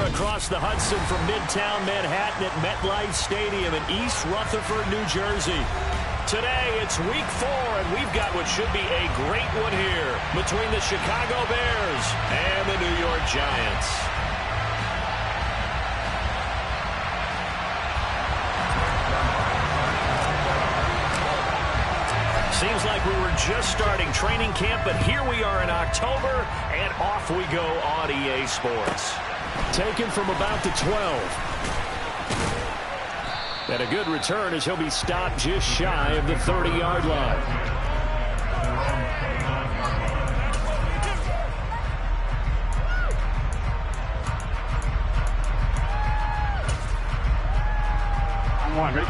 across the Hudson from Midtown Manhattan at MetLife Stadium in East Rutherford, New Jersey. Today, it's week 4, and we've got what should be a great one here between the Chicago Bears and the New York Giants. Seems like we were just starting training camp, but here we are in October, and off we go on EA Sports. Taken from about the 12. And a good return as he'll be stopped just shy of the 30-yard line. I'm on, ready?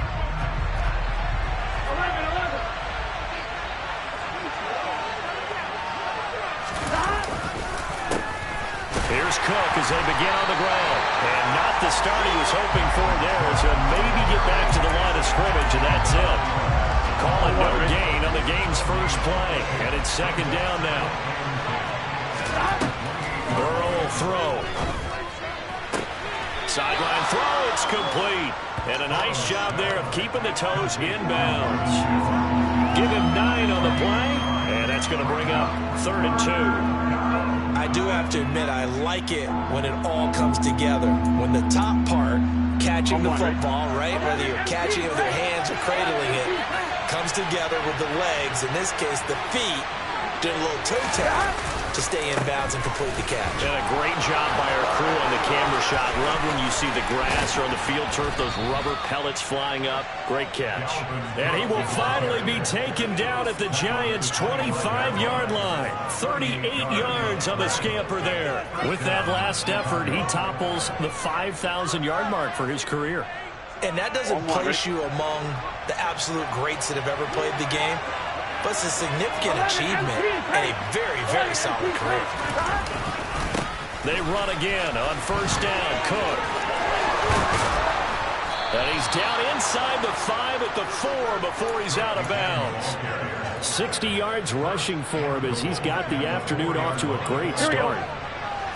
Here's Cook as they begin on the ground. And not the start he was hoping for there as he'll maybe get back to the line of scrimmage, and that's it. Call it no gain on the game's first play. And it's second down now. Burrow will throw. Sideline throw, it's complete. And a nice job there of keeping the toes inbounds. Give him 9 on the play, and that's going to bring up 3rd and 2. I do have to admit, I like it when it all comes together. When the top part, catching the football, right, whether you're catching it with your hands or cradling it, comes together with the legs, in this case the feet, doing a little toe tap to stay in bounds and complete the catch. And a great job by our crew on the camera shot. Love when you see the grass or on the field turf, those rubber pellets flying up. Great catch. And he will finally be taken down at the Giants' 25-yard line. 38 yards on the scamper there. With that last effort, he topples the 5,000-yard mark for his career. And that doesn't place you among the absolute greats that have ever played the game, but it's a significant achievement and a very, very solid career. They run again on first down. Cook. And he's down inside the 5 at the 4 before he's out of bounds. 60 yards rushing for him as he's got the afternoon off to a great start.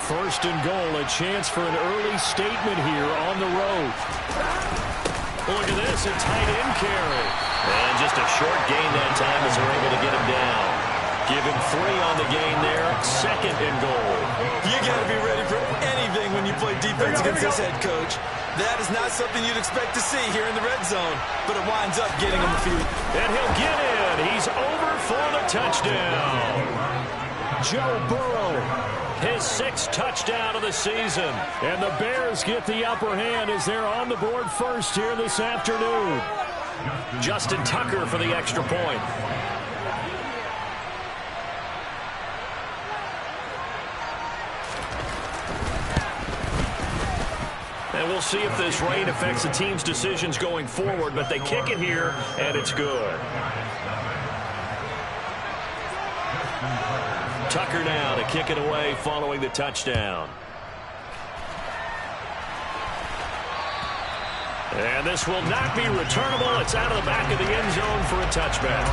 First and goal, a chance for an early statement here on the road. Look at this, a tight end carry. And just a short gain that time as they're able to get him down. Give him 3 on the gain there. 2nd and goal. You got to be ready for anything when you play defense against this head coach. That is not something you'd expect to see here in the red zone, but it winds up getting him the field. And he'll get in. He's over for the touchdown. Joe Burrow, his 6th touchdown of the season. And the Bears get the upper hand as they're on the board first here this afternoon. Justin Tucker for the extra point. And we'll see if this rain affects the team's decisions going forward, but they kick it here, and it's good. Tucker now to kick it away following the touchdown. And this will not be returnable. It's out of the back of the end zone for a touchback.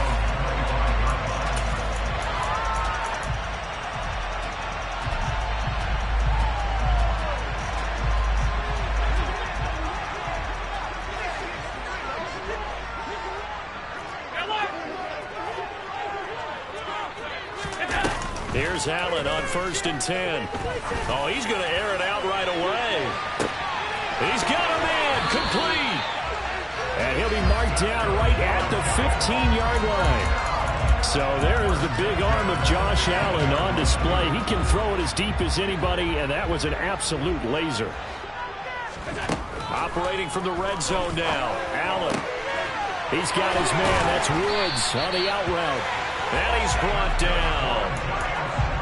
Here's Allen on 1st and 10. Oh, he's going to air it out right away. He's got a man complete. And he'll be marked down right at the 15-yard line. So there is the big arm of Josh Allen on display. He can throw it as deep as anybody, and that was an absolute laser. Operating from the red zone now. Allen. He's got his man. That's Woods on the out route. And he's brought down.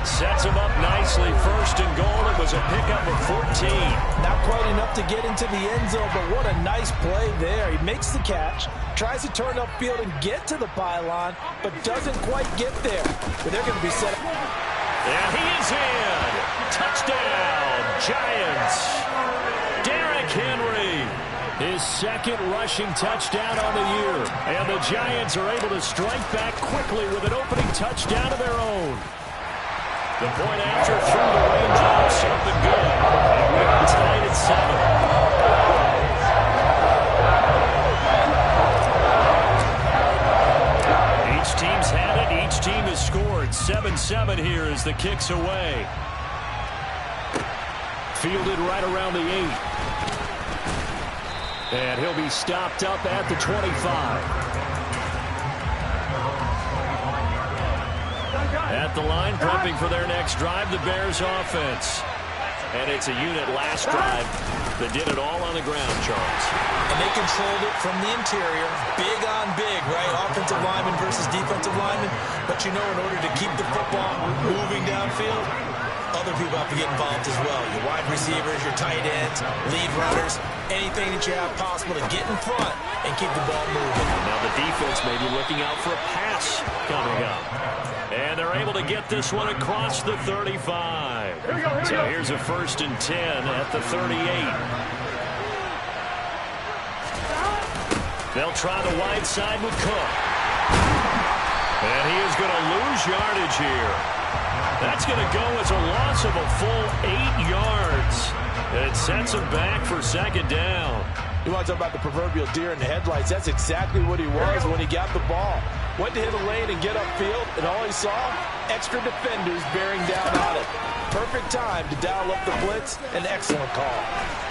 Sets him up nicely. 1st and goal. It was a pickup of 14. Not quite enough to get into the end zone, but what a nice play there. He makes the catch, tries to turn upfield and get to the pylon, but doesn't quite get there. But they're going to be set up. And he is in. Touchdown, Giants. Derrick Henry. His 2nd rushing touchdown on the year. And the Giants are able to strike back quickly with an opening touchdown of their own. The point after through the range of something good. And we are tied at the kicks away. Fielded right around the 8. And he'll be stopped up at the 25. At the line, prepping for their next drive, the Bears offense. And it's a unit last drive that did it all on the ground, Charles. And they controlled it from the interior, big on big, right? Offensive lineman versus defensive lineman. But you know, in order to keep the football moving downfield, other people have to get involved as well. Your wide receivers, your tight ends, lead runners, anything that you have possible to get in front and keep the ball moving. Now the defense may be looking out for a pass coming up. And they're able to get this one across the 35. So here's a 1st and 10 at the 38. They'll try the wide side with Cook. And he is going to lose yardage here. That's going to go as a loss of a full 8 yards. It sets him back for 2nd down. You want to talk about the proverbial deer in the headlights? That's exactly what he was when he got the ball. Went to hit a lane and get upfield, and all he saw, extra defenders bearing down on it. Perfect time to dial up the blitz. An excellent call.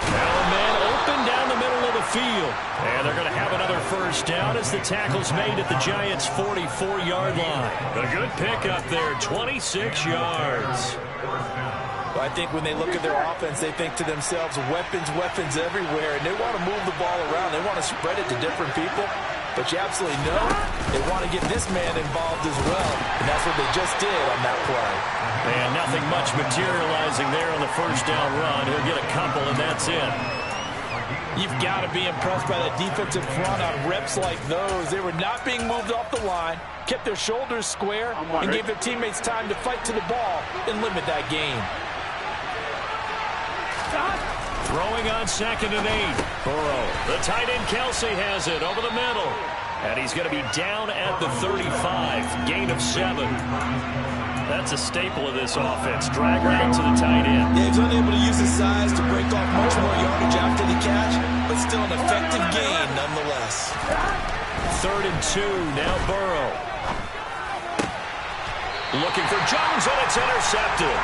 Now a man open down the middle of the field. And they're going to have another 1st down as the tackle's made at the Giants' 44-yard line. A good pickup there, 26 yards. Well, I think when they look at their offense, they think to themselves, weapons, weapons everywhere, and they want to move the ball around. They want to spread it to different people. But you absolutely know they want to get this man involved as well, and that's what they just did on that play. And nothing much materializing there on the 1st down run. He'll get a couple, and that's it. You've got to be impressed by that defensive front on reps like those. They were not being moved off the line, kept their shoulders square, and gave their teammates time to fight to the ball and limit that gain. Throwing on 2nd and 8. Burrow. The tight end Kelsey has it over the middle. And he's going to be down at the 35. Gain of 7. That's a staple of this offense. Drag route to the tight end. Yeah, he's unable to use his size to break off much more yardage after the catch, but still an effective gain nonetheless. 3rd and 2. Now Burrow. Looking for Jones, and it's intercepted.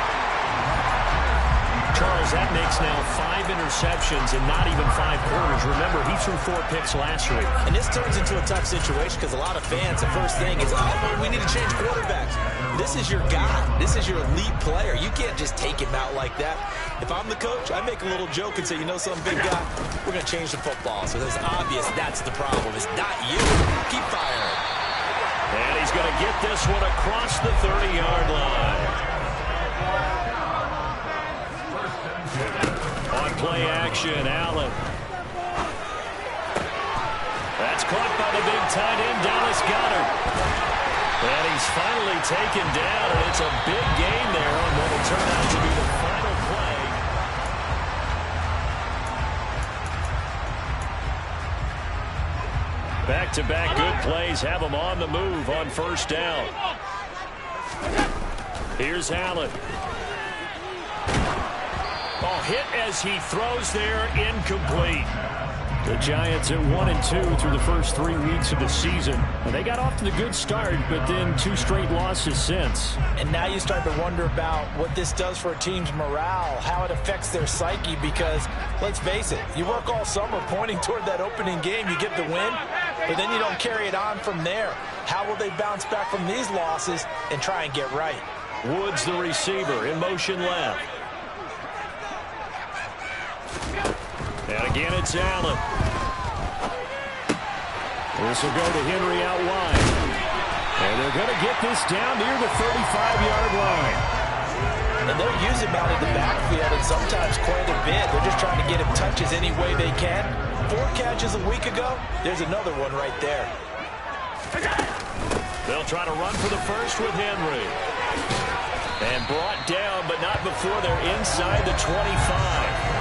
Charles, that makes now 5 interceptions in not even 5 quarters. Remember, he threw 4 picks last week. And this turns into a tough situation because a lot of fans, the first thing is, oh, we need to change quarterbacks. This is your guy. This is your elite player. You can't just take him out like that. If I'm the coach, I make a little joke and say, you know something, big guy, we're going to change the football. So it's obvious that's the problem. It's not you. Keep firing. And he's going to get this one across the 30-yard line. On play action, Allen. That's caught by the big tight end, Dallas Goedert. And he's finally taken down, and it's a big gain there on what will turn out to be the final play. Back-to-back good plays have him on the move on 1st down. Here's Allen. Oh, hit as he throws there, incomplete. The Giants at 1-2 through the first 3 weeks of the season. And they got off to the good start, but then 2 straight losses since. And now you start to wonder about what this does for a team's morale, how it affects their psyche, because let's face it, you work all summer pointing toward that opening game, you get the win, but then you don't carry it on from there. How will they bounce back from these losses and try and get right? Woods, the receiver, in motion left. And again, it's Allen. This will go to Henry out wide. And they're going to get this down near the 35-yard line. And they'll use him out in the backfield, and sometimes quite a bit. They're just trying to get him touches any way they can. 4 catches a week ago. There's another one right there. They'll try to run for the first with Henry. And brought down, but not before they're inside the 25.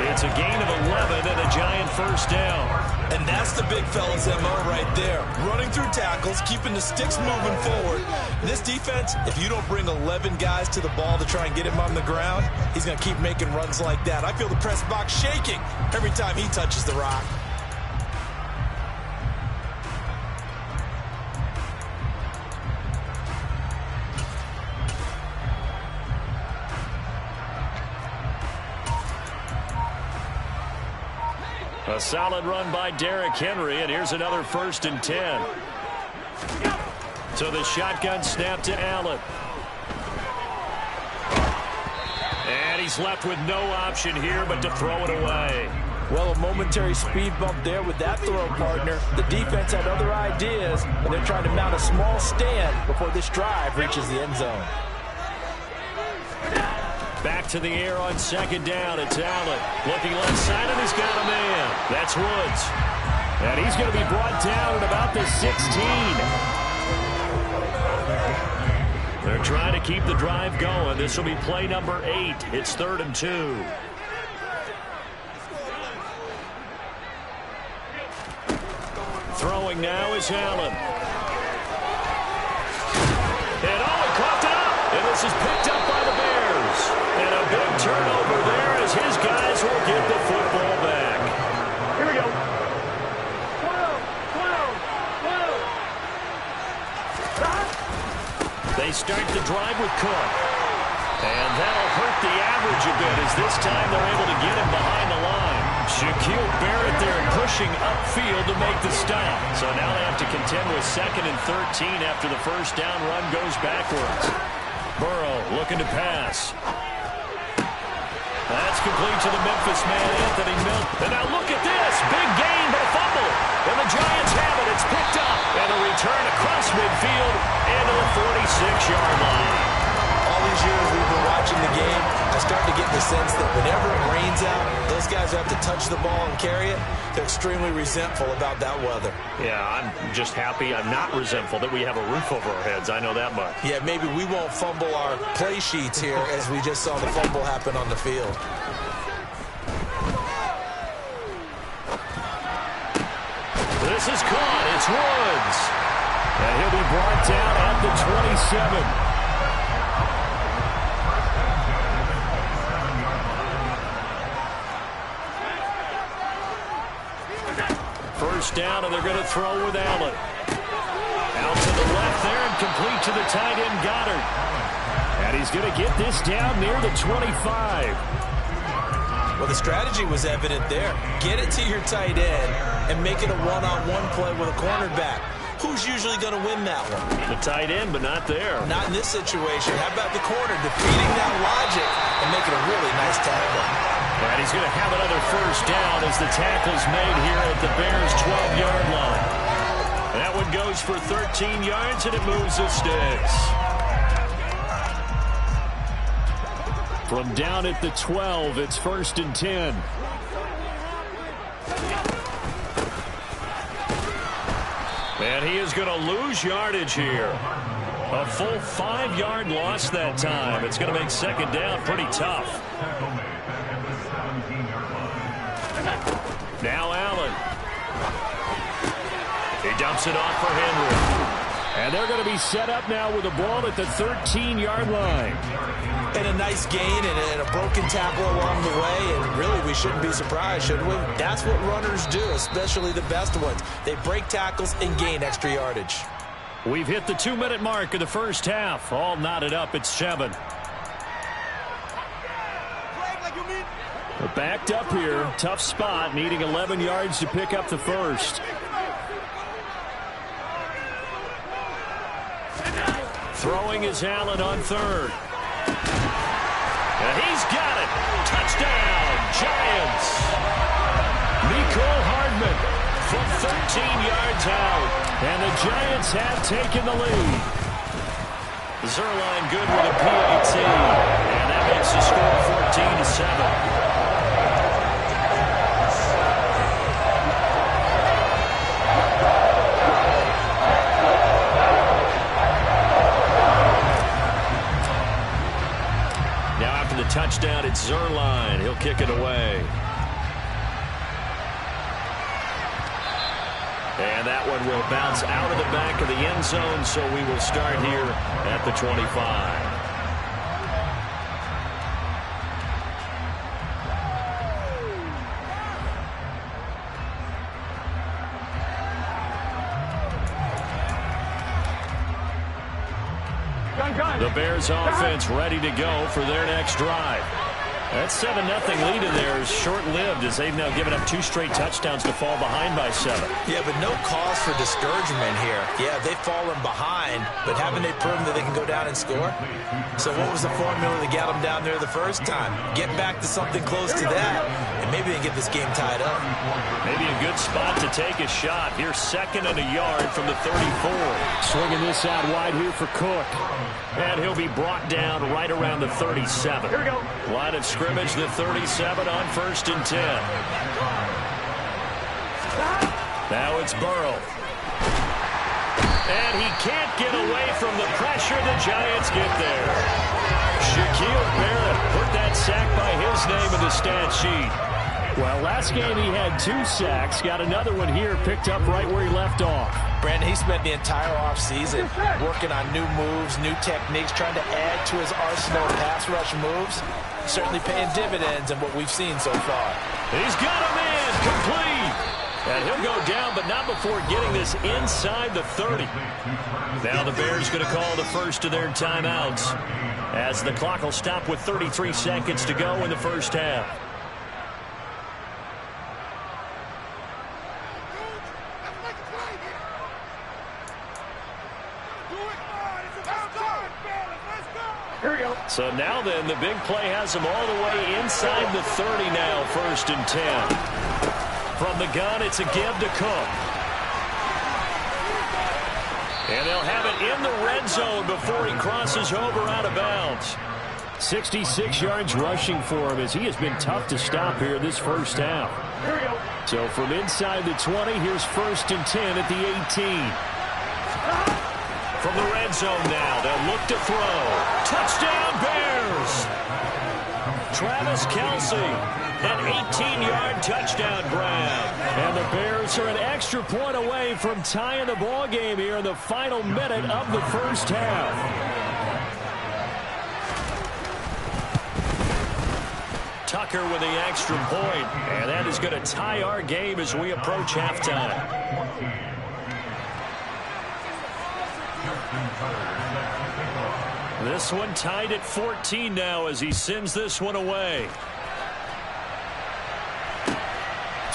It's a gain of 11 and a Giant 1st down. And that's the big fella's MO right there. Running through tackles, keeping the sticks moving forward. This defense, if you don't bring 11 guys to the ball to try and get him on the ground, he's going to keep making runs like that. I feel the press box shaking every time he touches the rock. A solid run by Derrick Henry, and here's another 1st and 10. So the shotgun snap to Allen. And he's left with no option here but to throw it away. Well, a momentary speed bump there with that throw, partner. The defense had other ideas, and they're trying to mount a small stand before this drive reaches the end zone. Back to the air on 2nd down. It's Allen. Looking left side, and he's got a man. That's Woods. And he's going to be brought down at about the 16. They're trying to keep the drive going. This will be play number 8. It's 3rd and 2. Throwing now is Allen. And he coughed it up. And this is picked up by the Bears. And a big turnover there as his guys will get the football back. Here we go. 12. They start the drive with Cook. And that'll hurt the average a bit as this time they're able to get him behind the line. Shaquille Barrett there pushing upfield to make the stop. So now they have to contend with 2nd and 13 after the 1st down run goes backwards. Burrow looking to pass. That's complete to the Memphis man, Anthony Milton. And now look at this. Big gain, but a fumble. And the Giants have it. It's picked up. And a return across midfield and to the 46-yard line. All these years we've been watching the game, I start to get the sense that whenever it rains out, those guys have to touch the ball and carry it. They're extremely resentful about that weather. Yeah, I'm just happy. I'm not resentful that we have a roof over our heads. I know that much. Yeah, maybe we won't fumble our play sheets here as we just saw the fumble happen on the field. This is caught. It's Woods. And he'll be brought down at the 27. First down, and they're going to throw with Allen. Out to the left there and complete to the tight end, Goddard. And he's going to get this down near the 25. Well, the strategy was evident there. Get it to your tight end and make it a one-on-one play with a cornerback. Who's usually going to win that one? The tight end, but not there. Not in this situation. How about the corner defeating that logic and making a really nice tackle? And he's going to have another 1st down as the tackle's made here at the Bears' 12-yard line. That one goes for 13 yards, and it moves the sticks. From down at the 12, it's 1st and 10. And he is going to lose yardage here. A full 5-yard loss that time. It's going to make 2nd down pretty tough. Now Allen. He dumps it off for Henry. And they're going to be set up now with the ball at the 13-yard line. And a nice gain and a broken tackle along the way. And really, we shouldn't be surprised, should we? That's what runners do, especially the best ones. They break tackles and gain extra yardage. We've hit the 2-minute mark of the 1st half. All knotted up at 7. We're backed up here. Tough spot, needing 11 yards to pick up the 1st. Throwing is Allen on 3rd. And he's got it. Touchdown, Giants. Mecole Hardman from 13 yards out. And the Giants have taken the lead. Zuerlein good with a PAT. And that makes the score 14-7. Touchdown, it's Zuerlein. He'll kick it away. And that one will bounce out of the back of the end zone, so we will start here at the 25. The Bears offense ready to go for their next drive. That 7-0 lead in there is short-lived as they've now given up 2 straight touchdowns to fall behind by 7. Yeah, but no cause for discouragement here. Yeah, they've fallen behind, but haven't they proven that they can go down and score? So what was the formula to get them down there the first time? Get back to something close to that, and maybe they get this game tied up. Maybe a good spot to take a shot. Here's 2nd and a yard from the 34. Swinging this out wide here for Cook. And he'll be brought down right around the 37. Here we go. Line of scrimmage, the 37 on 1st and 10. Now it's Burrow. And he can't get away from the pressure. The Giants get there. Shaquille Barrett put that sack by his name in the stat sheet. Well, last game he had 2 sacks. Got another one here, picked up right where he left off. Brandon, he spent the entire offseason working on new moves, new techniques, trying to add to his arsenal of pass rush moves. Certainly paying dividends in what we've seen so far. He's got him in, complete. And he'll go down, but not before getting this inside the 30. Now the Bears going to call the first of their timeouts as the clock will stop with 33 seconds to go in the first half. So now then, the big play has them all the way inside the 30 now, 1st and 10. From the gun, it's a give to Cook. And they'll have it in the red zone before he crosses over out of bounds. 66 yards rushing for him as he has been tough to stop here this first half. Here we go. So from inside the 20, here's 1st and 10 at the 18. From the red zone now, they'll look to throw. Touchdown, Bears! Travis Kelce, an 18-yard touchdown grab. And the Bears are an extra point away from tying the ball game here in the final minute of the first half. Tucker with the extra point, and that is going to tie our game as we approach halftime. This one tied at 14 now as he sends this one away.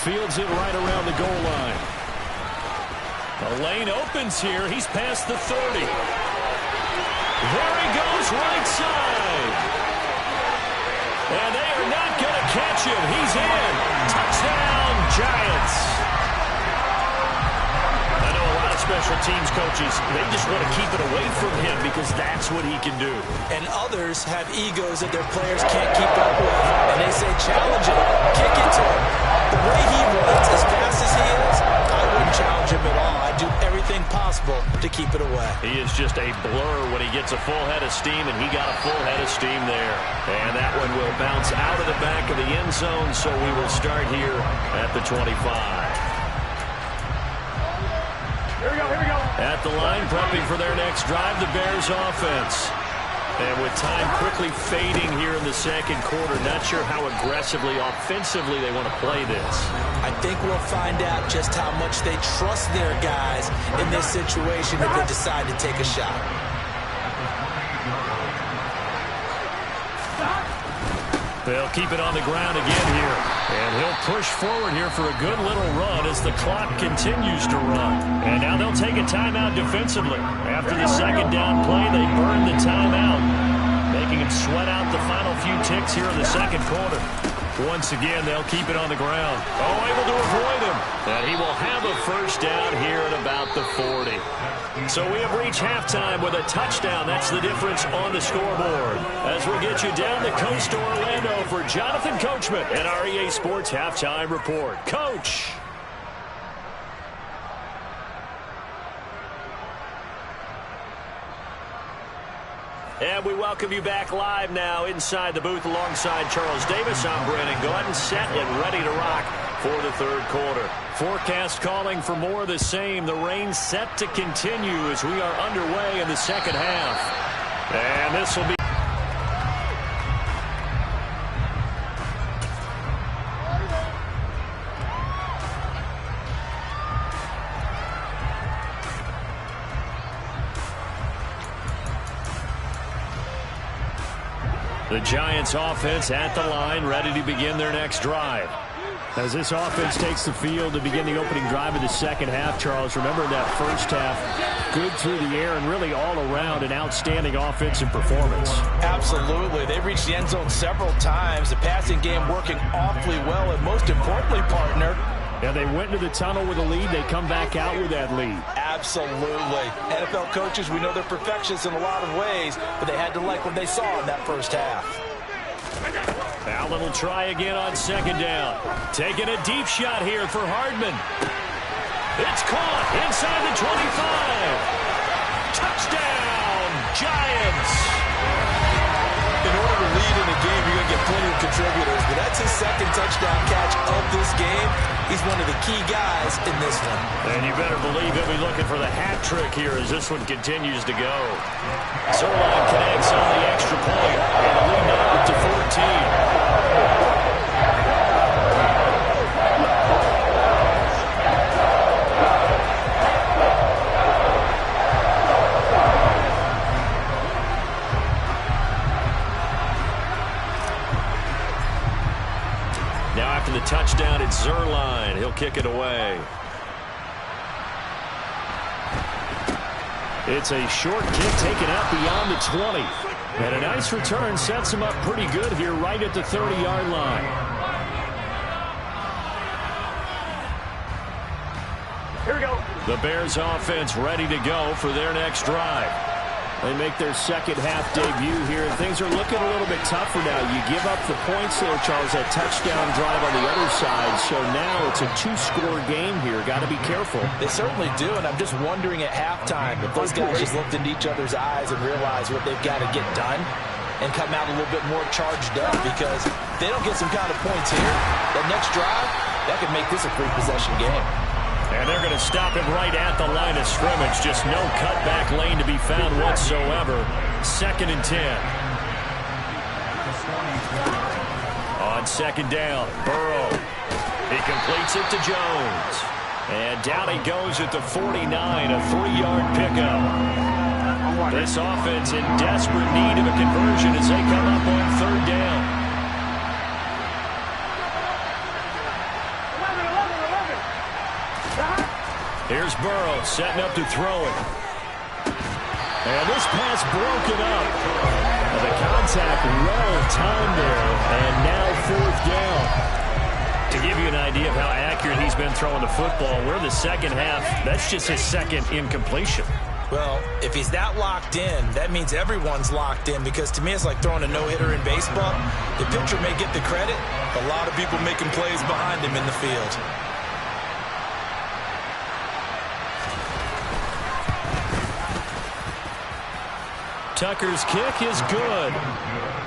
Fields it right around the goal line. The lane opens here. He's past the 30. There he goes, right side. And they are not going to catch him. He's in. Touchdown, Giants. Special teams coaches, they just want to keep it away from him because that's what he can do. And others have egos that their players can't keep up with. And they say, challenge him, kick it to him. The way he runs as fast as he is, I wouldn't challenge him at all. I'd do everything possible to keep it away. He is just a blur when he gets a full head of steam, and he got a full head of steam there. And that one will bounce out of the back of the end zone, so we will start here at the 25. Here we go. At the line, prepping for their next drive, the Bears offense. And with time quickly fading here in the second quarter, not sure how aggressively, offensively they want to play this. I think we'll find out just how much they trust their guys in this situation if they decide to take a shot. They'll keep it on the ground again here. And he'll push forward here for a good little run as the clock continues to run. And now they'll take a timeout defensively. After the second down play, they burn the timeout, making him sweat out the final few ticks here in the second quarter. Once again, they'll keep it on the ground. Oh, able to avoid him. And he will have a first down here at about the 40. So we have reached halftime with a touchdown. That's the difference on the scoreboard. As we get you down the coast to Orlando for Jonathan Coachman and our EA Sports Halftime Report. Coach. And we welcome you back live now inside the booth alongside Charles Davis. I'm Brandon Gordon, set and ready to rock for the third quarter. Forecast calling for more of the same. The rain set to continue as we are underway in the second half. And this will be the The Giants offense at the line, ready to begin their next drive. As this offense takes the field to begin the opening drive of the second half, Charles, remember in that first half, good through the air and really all around an outstanding offensive performance. Absolutely. They reached the end zone several times. The passing game working awfully well, and most importantly, partner, and they went into the tunnel with a lead. They come back out with that lead. Absolutely. NFL coaches, we know they're perfectionists in a lot of ways, but they had to like what they saw in that first half. Allen will try again on second down. Taking a deep shot here for Hardman. It's caught inside the 25. Touchdown, Giants. In order to lead in a game, you're going to get plenty of contributors, but that's his second touchdown catch of this game. He's one of the key guys in this one. And you better believe he'll be looking for the hat trick here as this one continues to go. Zerline connects on the extra point, and the lead now up to 14. Now after the touchdown, it's Zerline. He'll kick it away. It's a short kick taken out beyond the 20. And a nice return sets him up pretty good here right at the 30-yard line. Here we go. The Bears offense ready to go for their next drive. They make their second half debut here, and things are looking a little bit tougher now. You give up the points there, Charles, that touchdown drive on the other side. So now it's a two-score game here. Got to be careful. They certainly do, and I'm just wondering at halftime if those guys just looked into each other's eyes and realized what they've got to get done and come out a little bit more charged up, because if they don't get some kind of points here, that next drive, that could make this a three-possession game. And they're going to stop him right at the line of scrimmage. Just no cutback lane to be found whatsoever. 2nd and 10. On second down, Burrow. He completes it to Jones. And down he goes at the 49, a 3-yard pickup. This offense in desperate need of a conversion as they come up on third down. Here's Burrow setting up to throw it. And this pass broken up. And the contact well timed there. And now 4th down. To give you an idea of how accurate he's been throwing the football, we're in the second half. That's just his second incompletion. Well, if he's that locked in, that means everyone's locked in, because to me it's like throwing a no-hitter in baseball. The pitcher may get the credit, a lot of people making plays behind him in the field. Tucker's kick is good.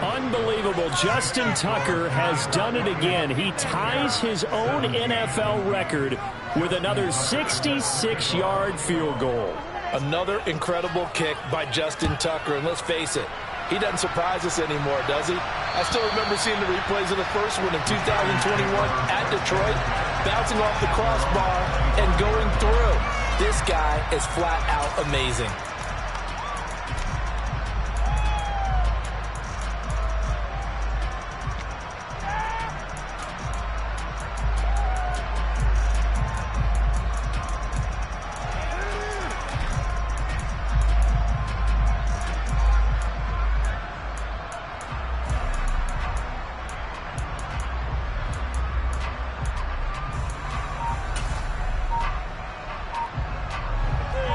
Unbelievable. Justin Tucker has done it again. He ties his own NFL record with another 66-yard field goal. Another incredible kick by Justin Tucker. And let's face it, he doesn't surprise us anymore, does he? I still remember seeing the replays of the first one in 2021 at Detroit, bouncing off the crossbar and going through. This guy is flat out amazing.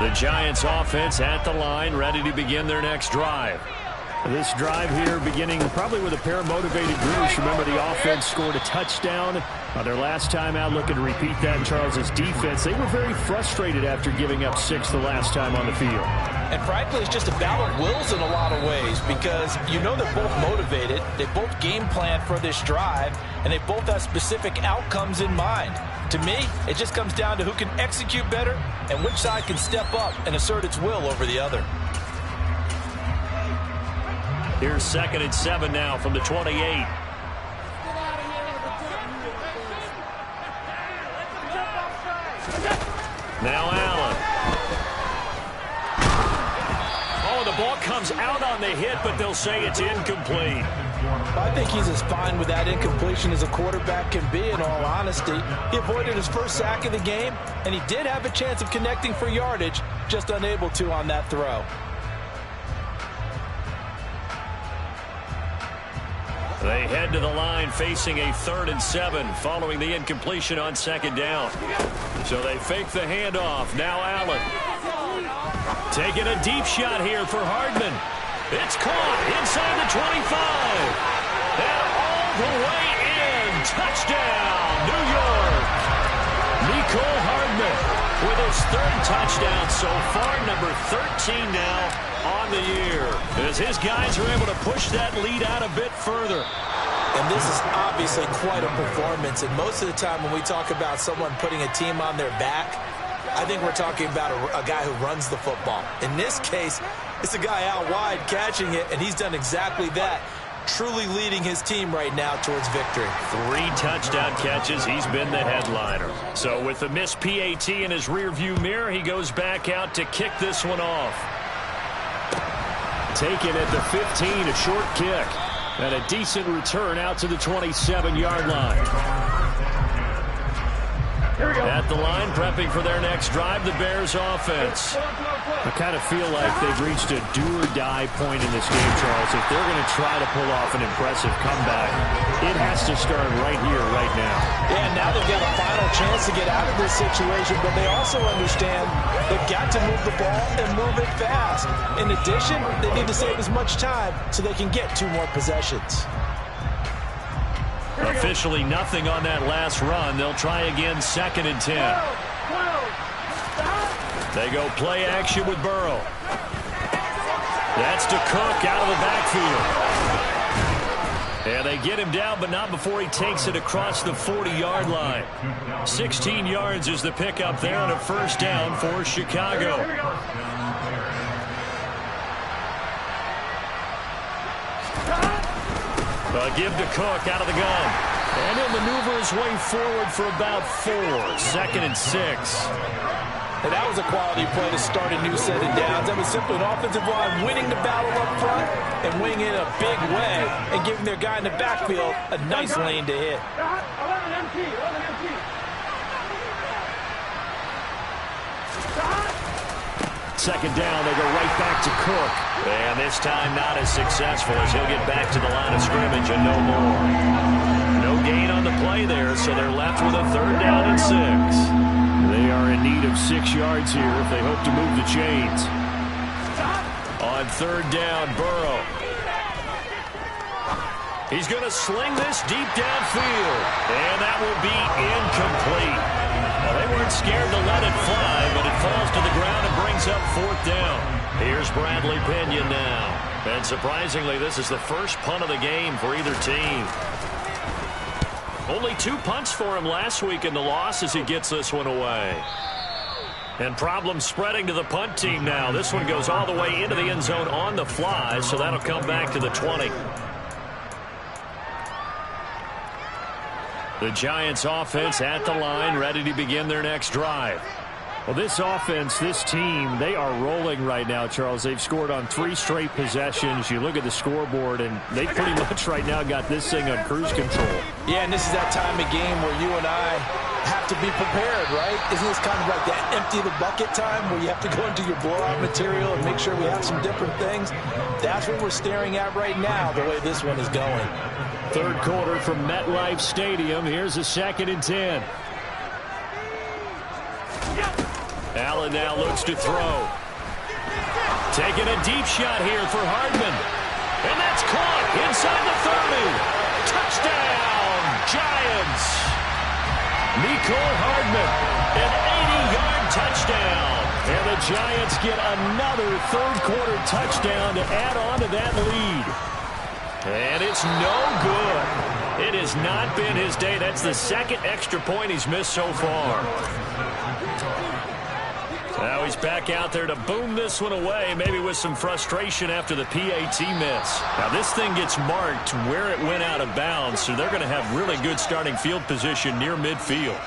The Giants offense at the line, ready to begin their next drive. This drive here beginning probably with a pair of motivated Bruce. Remember, the offense scored a touchdown on their last time out. Looking to repeat that in Charles's defense. They were very frustrated after giving up 6 the last time on the field. And frankly, it's just a battle of wills in a lot of ways, because you know they're both motivated. They both game plan for this drive, and they both have specific outcomes in mind. To me, it just comes down to who can execute better and which side can step up and assert its will over the other. Here's 2nd and 7 now from the 28. Now Allen. Oh, the ball comes out on the hit, but they'll say it's incomplete. I think he's as fine with that incompletion as a quarterback can be, in all honesty. He avoided his first sack of the game, and he did have a chance of connecting for yardage, just unable to on that throw. They head to the line facing a 3rd and 7 following the incompletion on 2nd down. So they fake the handoff. Now Allen. Taking a deep shot here for Hardman. It's caught inside the 25. And all the way in. Touchdown, New York. Mecole Hardman with his 3rd touchdown so far, number 13 now on the year, as his guys are able to push that lead out a bit further. And this is obviously quite a performance. And most of the time when we talk about someone putting a team on their back, I think we're talking about a guy who runs the football. In this case, it's a guy out wide catching it, and he's done exactly that, truly leading his team right now towards victory. 3 touchdown catches. He's been the headliner. So with the missed PAT in his rearview mirror, he goes back out to kick this one off. Taken at the 15, a short kick. And a decent return out to the 27-yard line. At the line, prepping for their next drive, the Bears offense. I kind of feel like they've reached a do-or-die point in this game, Charles. If they're going to try to pull off an impressive comeback, it has to start right here, right now. Yeah, now they've got a final chance to get out of this situation, but they also understand they've got to move the ball and move it fast. In addition, they need to save as much time so they can get 2 more possessions. Officially nothing on that last run. They'll try again, 2nd and 10. They go play action with Burrow. That's to Cook out of the backfield. And they get him down, but not before he takes it across the 40-yard line. 16 yards is the pickup there on a 1st down for Chicago. Give to Cook out of the gun. And he'll maneuver his way forward for about 4. 2nd and 6. And that was a quality play to start a new set of downs. That was simply an offensive line winning the battle up front and winning it a big way and giving their guy in the backfield a nice lane to hit. 2nd down, they go right back to Cook. And this time not as successful as he'll get back to the line of scrimmage and no more. No gain on the play there, so they're left with a 3rd down and 6. They are in need of 6 yards here if they hope to move the chains. On 3rd down, Burrow. He's going to sling this deep downfield. And that will be incomplete. Well, they weren't scared to let it fly, but it falls to the ground and brings up 4th down. Here's Bradley Pinion now. And surprisingly, this is the first punt of the game for either team. Only 2 punts for him last week in the loss as he gets this one away. And problems spreading to the punt team now. This one goes all the way into the end zone on the fly, so that'll come back to the 20. The Giants offense at the line, ready to begin their next drive. Well, this offense, this team, they are rolling right now, Charles. They've scored on 3 straight possessions. You look at the scoreboard, and they pretty much right now got this thing on cruise control. Yeah, and this is that time of game where you and I have to be prepared, right? Isn't this kind of like that empty the bucket time where you have to go into your blowout material and make sure we have some different things? That's what we're staring at right now, the way this one is going. 3rd quarter from MetLife Stadium. Here's a 2nd and 10. Allen now looks to throw. Taking a deep shot here for Hardman. And that's caught inside the 30. Touchdown, Giants. Mecole Hardman, an 80-yard touchdown. And the Giants get another 3rd quarter touchdown to add on to that lead. And it's no good. It has not been his day. That's the 2nd extra point he's missed so far. Now he's back out there to boom this one away, maybe with some frustration after the PAT miss. Now this thing gets marked where it went out of bounds, so they're going to have really good starting field position near midfield.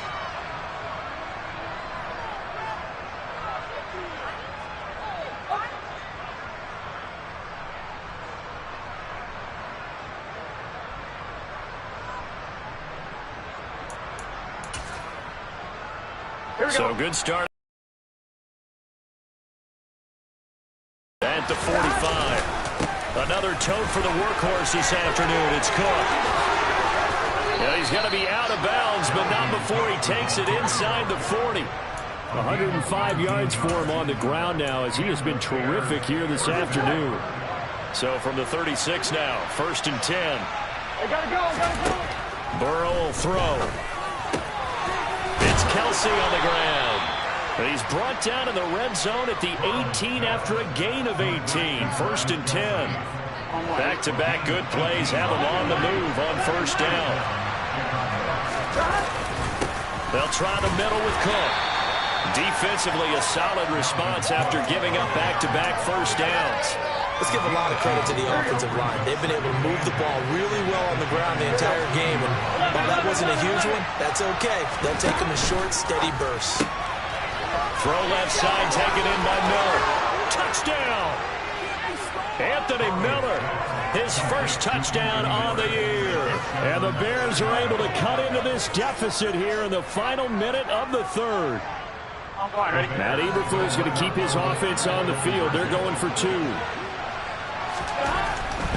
So good start at the 45. Another tote for the workhorse this afternoon. It's Cook. Yeah, he's going to be out of bounds, but not before he takes it inside the 40. 105 yards for him on the ground now, as he has been terrific here this afternoon. So from the 36 now, 1st and 10. I gotta go. Burrow will throw. It's Kelsey on the ground. And he's brought down in the red zone at the 18 after a gain of 18. 1st and 10. Back-to-back good plays have him on the move on 1st down. They'll try the middle with Cook. Defensively, a solid response after giving up back-to-back 1st downs. Let's give a lot of credit to the offensive line. They've been able to move the ball really well on the ground the entire game. And while that wasn't a huge one, that's okay. They'll take them in short, steady bursts. Throw left side, taken in by Miller. Touchdown! Anthony Miller, his first touchdown on the year. And the Bears are able to cut into this deficit here in the final minute of the 3rd. Matt Eberflus is going to keep his offense on the field. They're going for 2.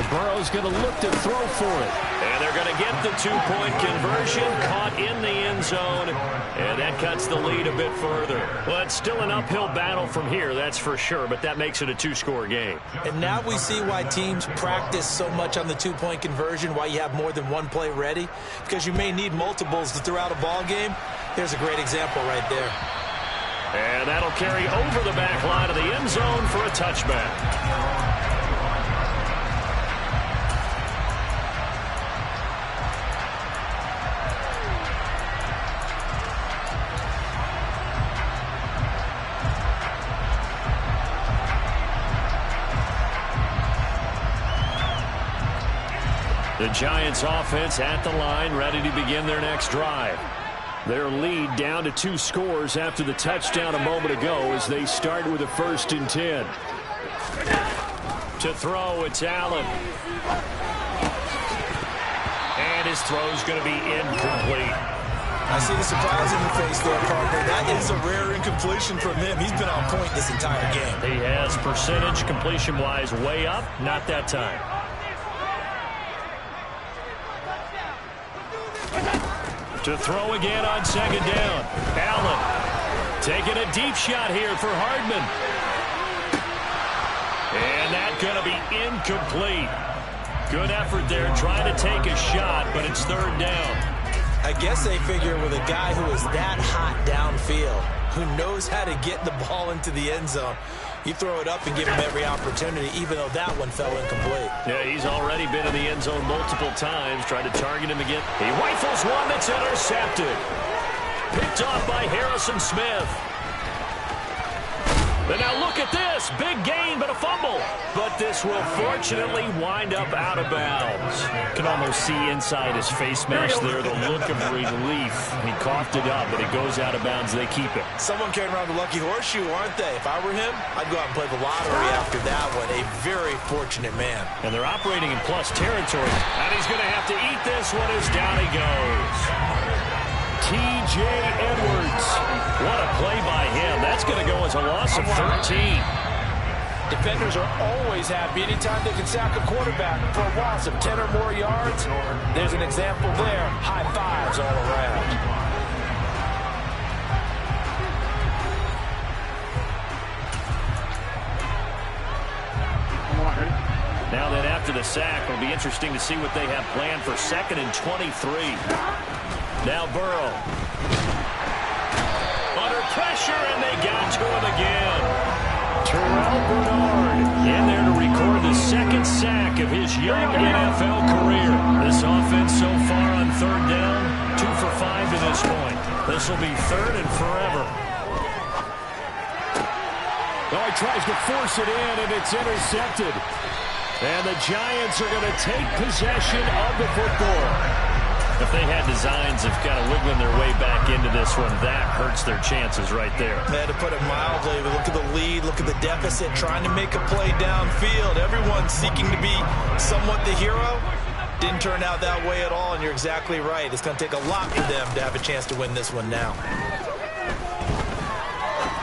Burrow's going to look to throw for it. And they're going to get the 2-point conversion, caught in the end zone, and that cuts the lead a bit further. Well, it's still an uphill battle from here, that's for sure, but that makes it a 2-score game. And now we see why teams practice so much on the 2-point conversion, why you have more than one play ready, because you may need multiples to throw out a ball game. Here's a great example right there. And that'll carry over the back line of the end zone for a touchback. The Giants offense at the line, ready to begin their next drive. Their lead down to 2 scores after the touchdown a moment ago as they start with a 1st and 10. To throw, it's Allen. And his throw's going to be incomplete. I see the surprise in your face there, partner. That is a rare incompletion from him. He's been on point this entire game. He has percentage completion-wise way up, not that time. To throw again on 2nd down. Allen taking a deep shot here for Hardman. And that's going to be incomplete. Good effort there trying to take a shot, but it's 3rd down. I guess they figure with a guy who is that hot downfield, who knows how to get the ball into the end zone, you throw it up and give him every opportunity, even though that one fell incomplete. Yeah, he's already been in the end zone multiple times, trying to target him again. He rifles one that's intercepted. Picked off by Harrison Smith. And now look at this. Big gain, but a fumble. But this will fortunately wind up out of bounds. Can almost see inside his face mask there the look of relief. He coughed it up, but it goes out of bounds. They keep it. Someone carrying around the lucky horseshoe, aren't they? If I were him, I'd go out and play the lottery after that one. A very fortunate man. And they're operating in plus territory. And he's going to have to eat this one as down he goes. T.J. Edwards. What a play by him. That's going to go as a loss of 13. Defenders are always happy anytime they can sack a quarterback for a loss of 10 or more yards. There's an example there. High fives all around. Now then, after the sack, it'll be interesting to see what they have planned for 2nd and 23. Now Burrow. Under pressure, and they got to him again. Terrell Bernard in there to record the 2nd sack of his young NFL career. This offense so far on 3rd down, 2 for 5 to this point. This will be 3rd and forever. Oh, he tries to force it in, and it's intercepted. And the Giants are going to take possession of the football. If they had designs of kind of wiggling their way back into this one, that hurts their chances right there. Man, to put it mildly, look at the lead, look at the deficit, trying to make a play downfield. Everyone seeking to be somewhat the hero. Didn't turn out that way at all, and you're exactly right. It's going to take a lot for them to have a chance to win this one now.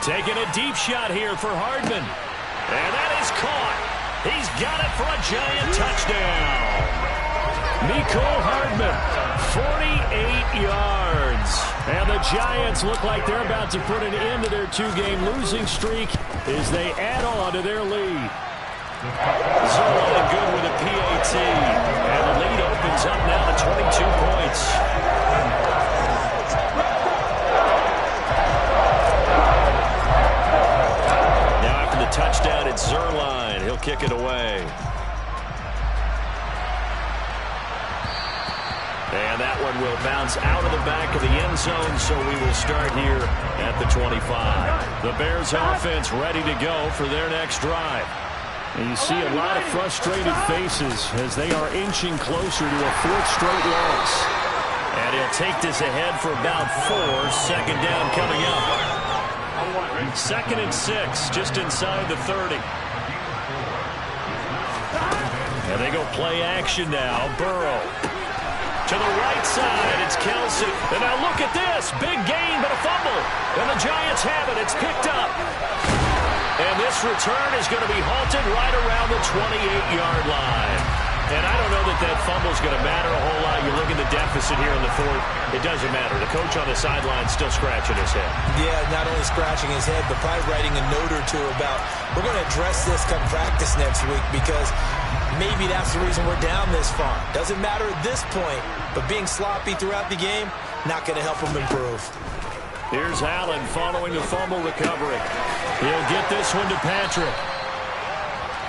Taking a deep shot here for Hardman. And that is caught. He's got it for a Giant touchdown. Mecole Hardman, 48 yards. And the Giants look like they're about to put an end to their two-game losing streak as they add on to their lead. Zuerlein good with a PAT. And the lead opens up now to 22 points. Now after the touchdown, it's Zuerlein. He'll kick it away. And that one will bounce out of the back of the end zone, so we will start here at the 25. The Bears offense ready to go for their next drive. And you see a lot of frustrated faces as they are inching closer to a fourth straight loss. And he'll take this ahead for about 4. Second down coming up. 2nd and 6, just inside the 30. And they go play action now. Burrow. To the right side, it's Kelce. And now look at this. Big gain, but a fumble. And the Giants have it. It's picked up. And this return is going to be halted right around the 28-yard line. And I don't know that that fumble is going to matter a whole lot. You look at the deficit here in the fourth. It doesn't matter. The coach on the sideline still scratching his head. Yeah, not only scratching his head, but probably writing a note or two about, we're going to address this come practice next week because maybe that's the reason we're down this far. Doesn't matter at this point, but being sloppy throughout the game, not going to help him improve. Here's Allen following the fumble recovery. He'll get this one to Patrick.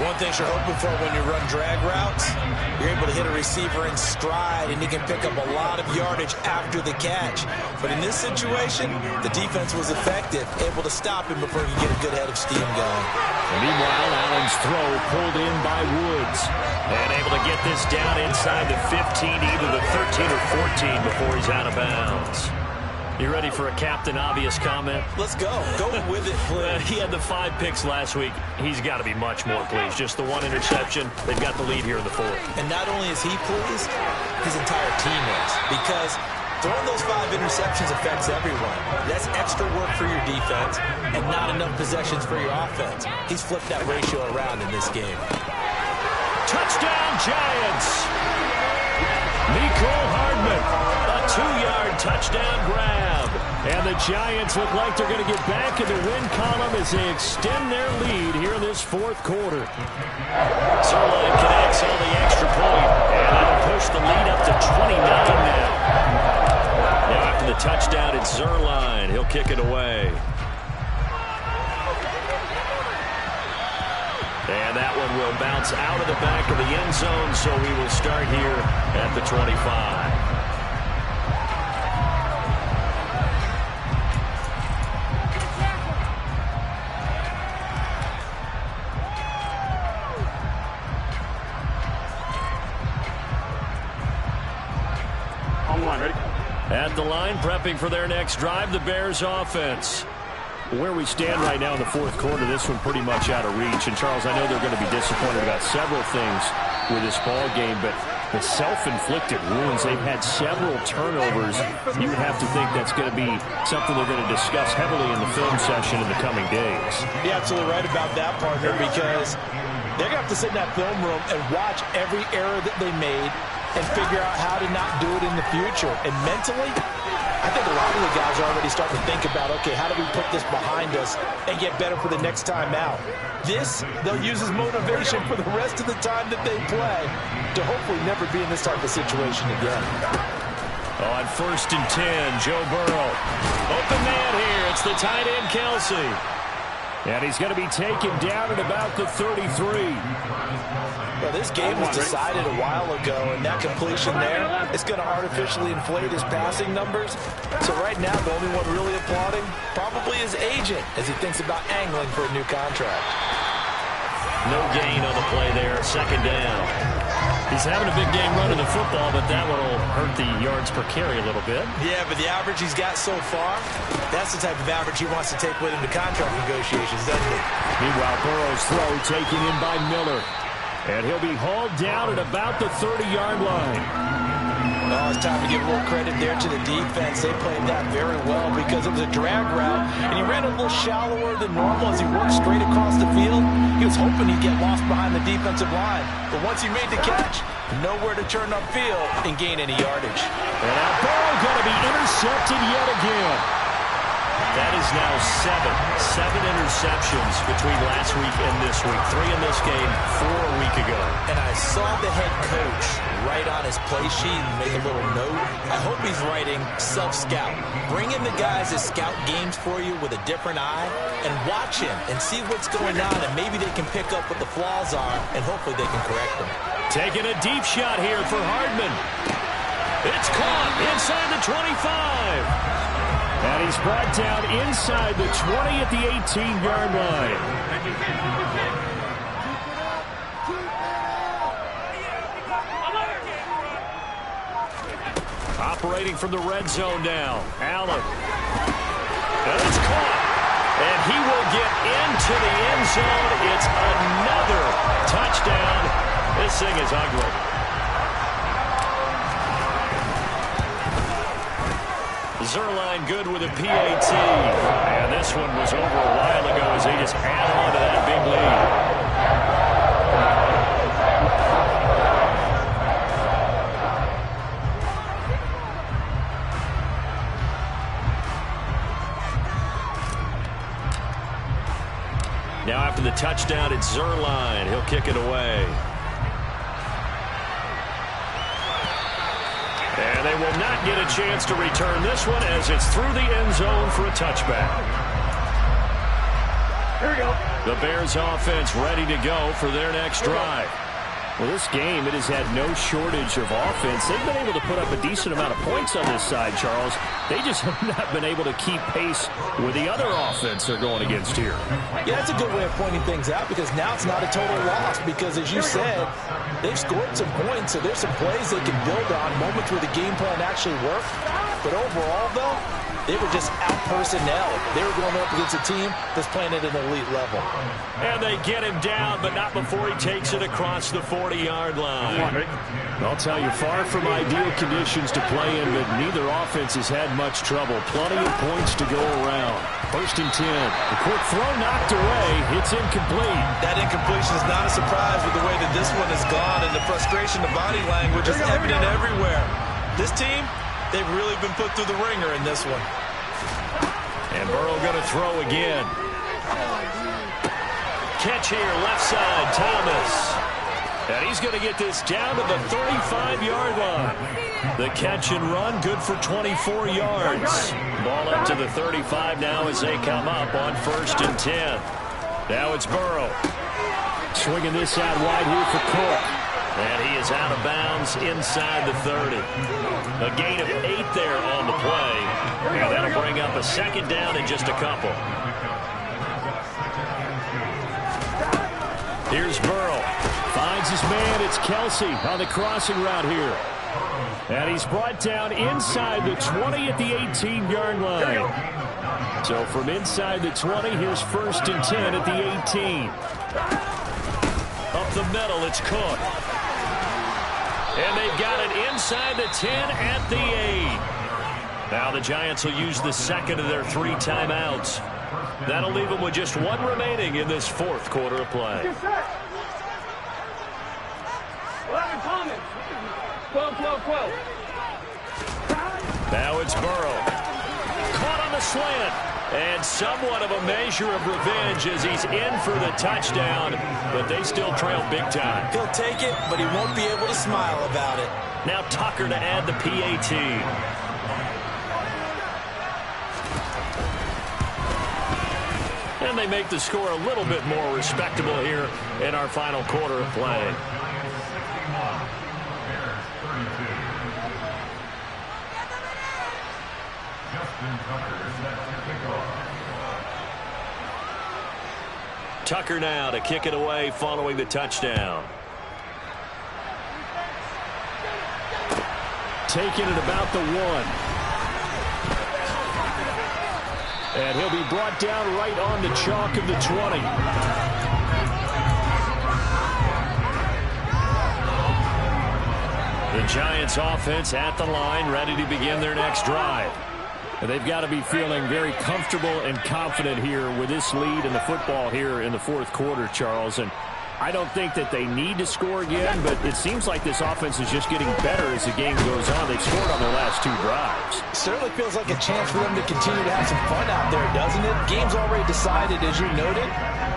One thing you're hoping for when you run drag routes, you're able to hit a receiver in stride, and he can pick up a lot of yardage after the catch. But in this situation, the defense was effective, able to stop him before he could get a good head of steam going. And meanwhile, Allen's throw pulled in by Woods. And able to get this down inside the 15, either the 13 or 14 before he's out of bounds. You ready for a Captain Obvious comment? Let's go. Go with it, please. He had the 5 picks last week. He's got to be much more pleased. Just the 1 interception. They've got the lead here in the 4th. And not only is he pleased, his entire team is. Because throwing those 5 interceptions affects everyone. That's extra work for your defense and not enough possessions for your offense. He's flipped that ratio around in this game. Touchdown, Giants! Mecole Hardman, a 2-yard touchdown grab. And the Giants look like they're going to get back in the win column as they extend their lead here in this 4th quarter. Zuerlein connects on the extra point, and that'll push the lead up to 29 now. Now after the touchdown, it's Zuerlein. He'll kick it away. And that one will bounce out of the back of the end zone, so we will start here at the 25. At the line, prepping for their next drive, the Bears offense. Where we stand right now in the 4th quarter, this one pretty much out of reach. And, Charles, I know they're going to be disappointed about several things with this ball game, but the self-inflicted wounds, they've had several turnovers. You would have to think that's going to be something they're going to discuss heavily in the film session in the coming days. You're absolutely right about that, partner, because they're going to have to sit in that film room and watch every error that they made and figure out how to not do it in the future. And mentally, I think a lot of the guys are already starting to think about, okay, how do we put this behind us and get better for the next time out? This, they'll use as motivation for the rest of the time that they play to hopefully never be in this type of situation again. On 1st and 10, Joe Burrow. Open man here. It's the tight end, Kelce. And he's going to be taken down at about the 33. Well, this game was decided a while ago, and that completion there is going to artificially inflate his passing numbers. So right now, the only one really applauding probably his agent as he thinks about angling for a new contract. No gain on the play there, 2nd down. He's having a big game running the football, but that one will hurt the yards per carry a little bit. Yeah, but the average he's got so far, that's the type of average he wants to take with him to contract negotiations, doesn't he? Meanwhile, Burrow's throw taken in by Miller. And he'll be hauled down at about the 30-yard line. Oh, it's time to give a little credit there to the defense. They played that very well because it was a drag route, and he ran a little shallower than normal as he worked straight across the field. He was hoping he'd get lost behind the defensive line, but once he made the catch, nowhere to turn upfield and gain any yardage. And now Burrow going to be intercepted yet again. That is now seven interceptions between last week and this week. 3 in this game, 4 a week ago. And I saw the head coach write on his play sheet and make a little note. I hope he's writing self-scout. Bring in the guys that scout games for you with a different eye and watch him and see what's going on, and maybe they can pick up what the flaws are, and hopefully they can correct them. Taking a deep shot here for Hardman. It's caught inside the 25. And he's brought down inside the 20 at the 18-yard line. Operating from the red zone now. Allen. And it's caught. And he will get into the end zone. It's another touchdown. This thing is ugly. Zuerlein good with a PAT. And this one was over a while ago as they just add on to that big lead. Now after the touchdown, it's Zuerlein. He'll kick it away. And they will not get a chance to return this one as it's through the end zone for a touchback. Here we go. The Bears offense ready to go for their next drive. Well, this game, it has had no shortage of offense. They've been able to put up a decent amount of points on this side, Charles. They just have not been able to keep pace with the other offense they're going against here. Yeah, that's a good way of pointing things out because now it's not a total loss because, as you said, they've scored some points, so there's some plays they can build on, moments where the game plan actually worked. But overall, though, they were just out-personnel. They were going up against a team that's playing at an elite level. And they get him down, but not before he takes it across the 40-yard line. I'll tell you, far from ideal conditions to play in, but neither offense has had much trouble. Plenty of points to go around. 1st and 10. The quick throw knocked away. It's incomplete. That incompletion is not a surprise with the way that this one has gone, and the frustration, the body language is evident everywhere. This team, they've really been put through the ringer in this one. And Burrow going to throw again. Catch here, left side, Thomas. And he's going to get this down to the 35-yard line. The catch and run, good for 24 yards. Ball up to the 35 now as they come up on 1st and 10. Now it's Burrow. Swinging this out wide here for Cook. And he is out of bounds inside the 30. A gain of 8 there on the play. And that'll bring up a 2nd down in just a couple. Here's Burrow. Finds his man. It's Kelsey on the crossing route here. And he's brought down inside the 20 at the 18-yard line. So from inside the 20, here's 1st and 10 at the 18. Up the middle, it's Cook. And they've got it inside the 10 at the 8. Now the Giants will use the 2nd of their 3 timeouts. That'll leave them with just 1 remaining in this 4th quarter of play. 12. Now it's Burrow. Caught on the slant. And somewhat of a measure of revenge as he's in for the touchdown. But they still trail big time. He'll take it, but he won't be able to smile about it. Now Tucker to add the PAT. And they make the score a little bit more respectable here in our final quarter of play. Tucker now to kick it away following the touchdown. Taking it about the 1. And he'll be brought down right on the chalk of the 20. The Giants offense at the line, ready to begin their next drive. And they've got to be feeling very comfortable and confident here with this lead in the football here in the fourth quarter, Charles. And I don't think that they need to score again, but it seems like this offense is just getting better as the game goes on. They've scored on their last 2 drives. Certainly feels like a chance for them to continue to have some fun out there, doesn't it? Game's already decided, as you noted.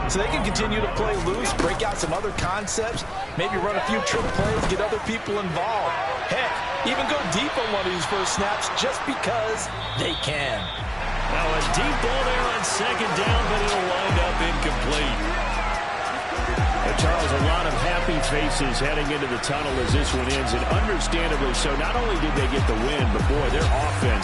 So they can continue to play loose, break out some other concepts, maybe run a few trick plays, get other people involved. Heck, even go deep on one of these first snaps just because they can. Now a deep ball there on second down, but it'll wind up incomplete. Charles, a lot of happy faces heading into the tunnel as this one ends, and understandably so. Not only did they get the win, but boy, their offense